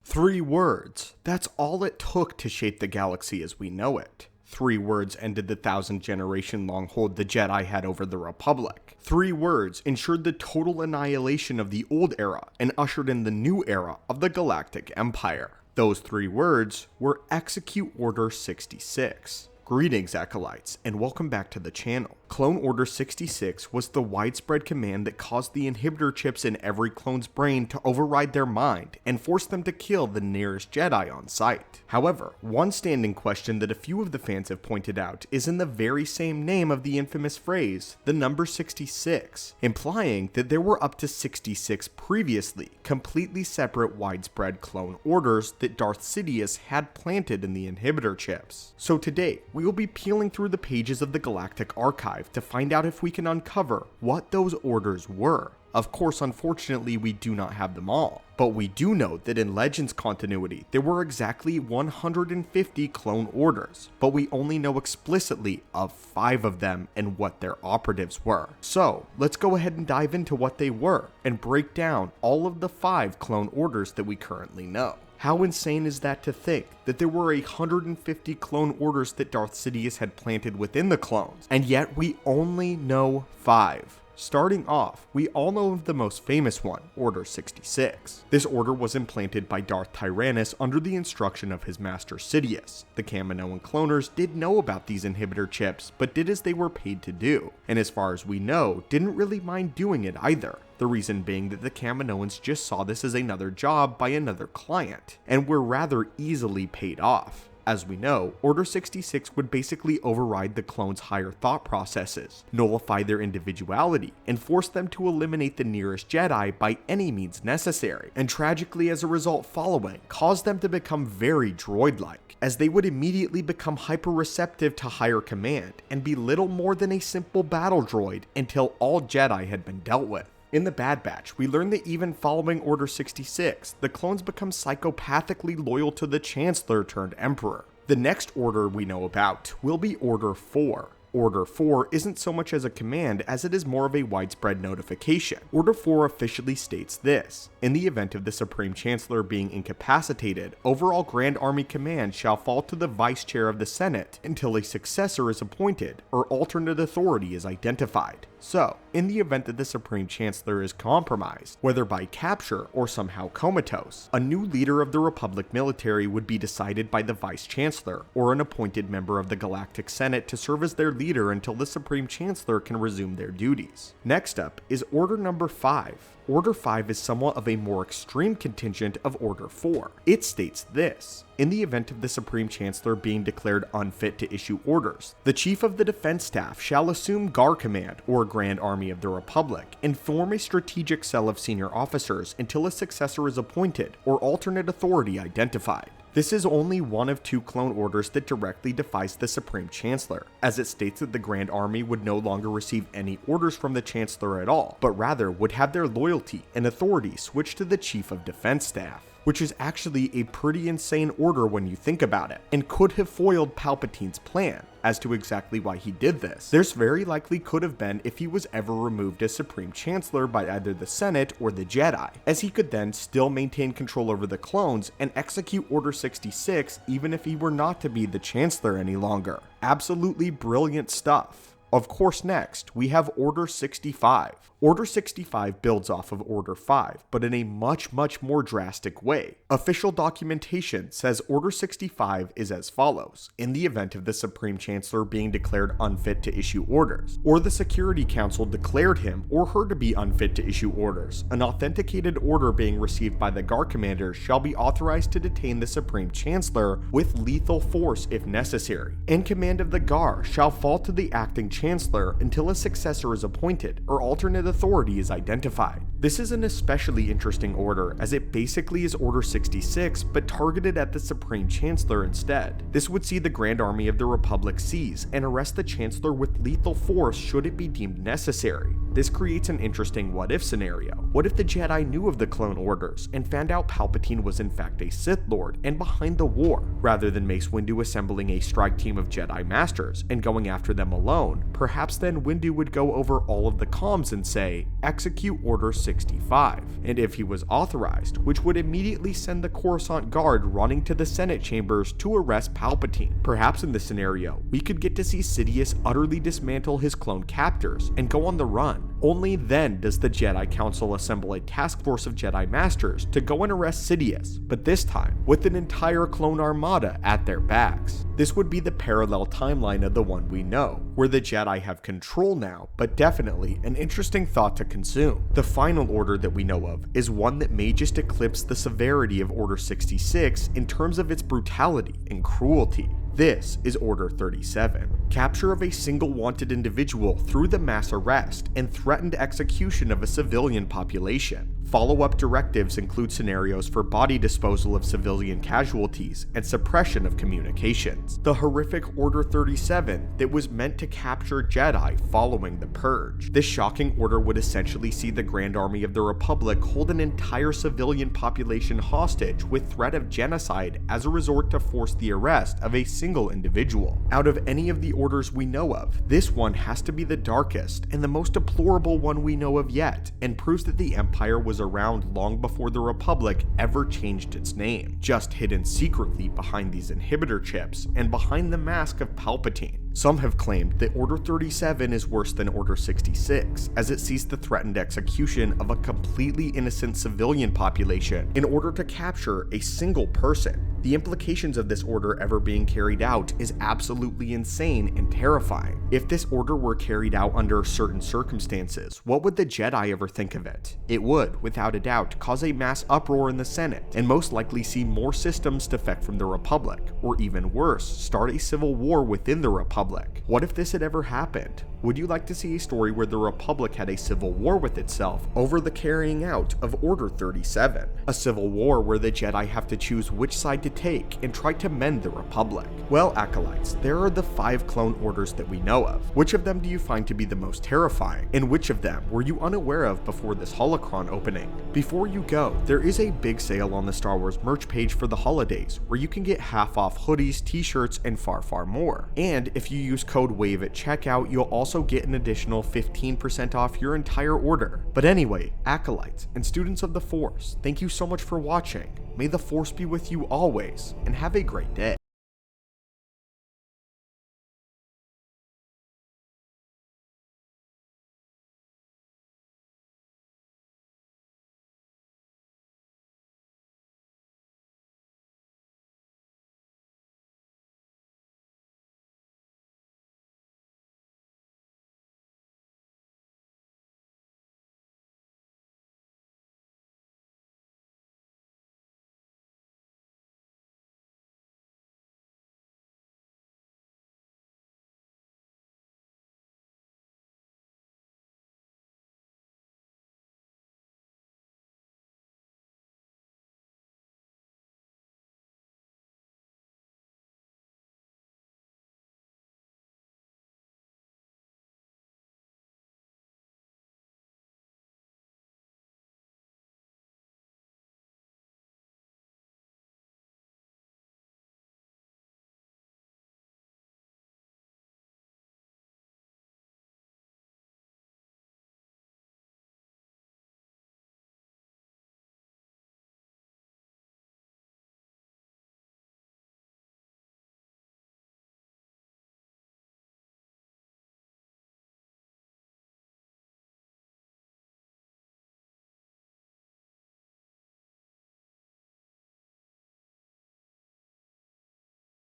3 words. That's all it took to shape the galaxy as we know it. 3 words ended the 1,000-generation-long hold the Jedi had over the Republic. 3 words ensured the total annihilation of the old era and ushered in the new era of the Galactic Empire. Those 3 words were Execute Order 66. Greetings, Acolytes, and welcome back to the channel. Clone Order 66 was the widespread command that caused the inhibitor chips in every clone's brain to override their mind and force them to kill the nearest Jedi on sight. However, one standing question that a few of the fans have pointed out is in the very same name of the infamous phrase, the number 66, implying that there were up to 66 previously, completely separate widespread clone orders that Darth Sidious had planted in the inhibitor chips. So today, we will be peeling through the pages of the Galactic Archive to find out if we can uncover what those orders were. Of course, unfortunately, we do not have them all, but we do know that in Legends continuity, there were exactly 150 clone orders, but we only know explicitly of 5 of them and what their operatives were. So, let's go ahead and dive into what they were, and break down all of the 5 clone orders that we currently know. How insane is that to think that there were 150 clone orders that Darth Sidious had planted within the clones, and yet we only know 5. Starting off, we all know of the most famous one, Order 66. This order was implanted by Darth Tyrannus under the instruction of his master Sidious. The Kaminoan cloners did know about these inhibitor chips, but did as they were paid to do, and as far as we know, didn't really mind doing it either. The reason being that the Kaminoans just saw this as another job by another client, and were rather easily paid off. As we know, Order 66 would basically override the clones' higher thought processes, nullify their individuality, and force them to eliminate the nearest Jedi by any means necessary, and tragically as a result following, cause them to become very droid-like, as they would immediately become hyper-receptive to higher command, and be little more than a simple battle droid until all Jedi had been dealt with. In the Bad Batch, we learn that even following Order 66, the clones become psychopathically loyal to the Chancellor turned Emperor. The next order we know about will be Order 4. Order 4 isn't so much as a command as it is more of a widespread notification. Order 4 officially states this: in the event of the Supreme Chancellor being incapacitated, overall Grand Army command shall fall to the Vice Chair of the Senate until a successor is appointed or alternate authority is identified. So, in the event that the Supreme Chancellor is compromised, whether by capture or somehow comatose, a new leader of the Republic military would be decided by the Vice Chancellor or an appointed member of the Galactic Senate to serve as their leader until the Supreme Chancellor can resume their duties. Next up is Order number 5. Order 5 is somewhat of a more extreme contingent of Order 4. It states this: in the event of the Supreme Chancellor being declared unfit to issue orders, the Chief of the Defense Staff shall assume GAR Command, or Grand Army of the Republic, and form a strategic cell of senior officers until a successor is appointed or alternate authority identified. This is only one of 2 clone orders that directly defies the Supreme Chancellor, as it states that the Grand Army would no longer receive any orders from the Chancellor at all, but rather would have their loyalty and authority switched to the Chief of Defense Staff, which is actually a pretty insane order when you think about it, and could have foiled Palpatine's plan. As to exactly why he did this, this very likely could have been if he was ever removed as Supreme Chancellor by either the Senate or the Jedi, as he could then still maintain control over the clones and execute Order 66 even if he were not to be the Chancellor any longer. Absolutely brilliant stuff. Of course, next, we have Order 65. Order 65 builds off of Order 5, but in a much more drastic way. Official documentation says Order 65 is as follows: in the event of the Supreme Chancellor being declared unfit to issue orders, or the Security Council declared him or her to be unfit to issue orders, an authenticated order being received by the GAR Commander shall be authorized to detain the Supreme Chancellor with lethal force if necessary, and command of the GAR shall fall to the acting Chancellor until a successor is appointed or alternate authority is identified. This is an especially interesting order, as it basically is Order 66 but targeted at the Supreme Chancellor instead. This would see the Grand Army of the Republic seize and arrest the Chancellor with lethal force should it be deemed necessary. This creates an interesting what-if scenario. What if the Jedi knew of the clone orders and found out Palpatine was in fact a Sith Lord and behind the war? Rather than Mace Windu assembling a strike team of Jedi Masters and going after them alone, perhaps then Windu would go over all of the comms and say, "Execute Order 65," and if he was authorized, which would immediately send the Coruscant Guard running to the Senate chambers to arrest Palpatine. Perhaps in this scenario, we could get to see Sidious utterly dismantle his clone captors and go on the run. Only then does the Jedi Council assemble a task force of Jedi Masters to go and arrest Sidious, but this time with an entire clone armada at their backs. This would be the parallel timeline of the one we know, where the Jedi have control now, but definitely an interesting thought to consume. The final order that we know of is one that may just eclipse the severity of Order 66 in terms of its brutality and cruelty. This is Order 37. Capture of a single wanted individual through the mass arrest and threatened execution of a civilian population. Follow-up directives include scenarios for body disposal of civilian casualties and suppression of communications. The horrific Order 37 that was meant to capture Jedi following the Purge. This shocking order would essentially see the Grand Army of the Republic hold an entire civilian population hostage with threat of genocide as a resort to force the arrest of a single individual. Out of any of the orders we know of, this one has to be the darkest and the most deplorable one we know of yet, and proves that the Empire was around long before the Republic ever changed its name, just hidden secretly behind these inhibitor chips and behind the mask of Palpatine. Some have claimed that Order 37 is worse than Order 66, as it sees the threatened execution of a completely innocent civilian population in order to capture a single person. The implications of this order ever being carried out is absolutely insane and terrifying. If this order were carried out under certain circumstances, what would the Jedi ever think of it? It would, without a doubt, cause a mass uproar in the Senate, and most likely see more systems defect from the Republic, or even worse, start a civil war within the Republic. What if this had ever happened? Would you like to see a story where the Republic had a civil war with itself over the carrying out of Order 37? A civil war where the Jedi have to choose which side to take and try to mend the Republic? Well, Acolytes, there are the 5 clone orders that we know of. Which of them do you find to be the most terrifying? And which of them were you unaware of before this holocron opening? Before you go, there is a big sale on the Star Wars merch page for the holidays, where you can get half off hoodies, t-shirts, and far more. And if you use code WAVE at checkout, you'll also get an additional 15% off your entire order. But anyway, Acolytes and students of the Force, thank you so much for watching. May the Force be with you always, and have a great day.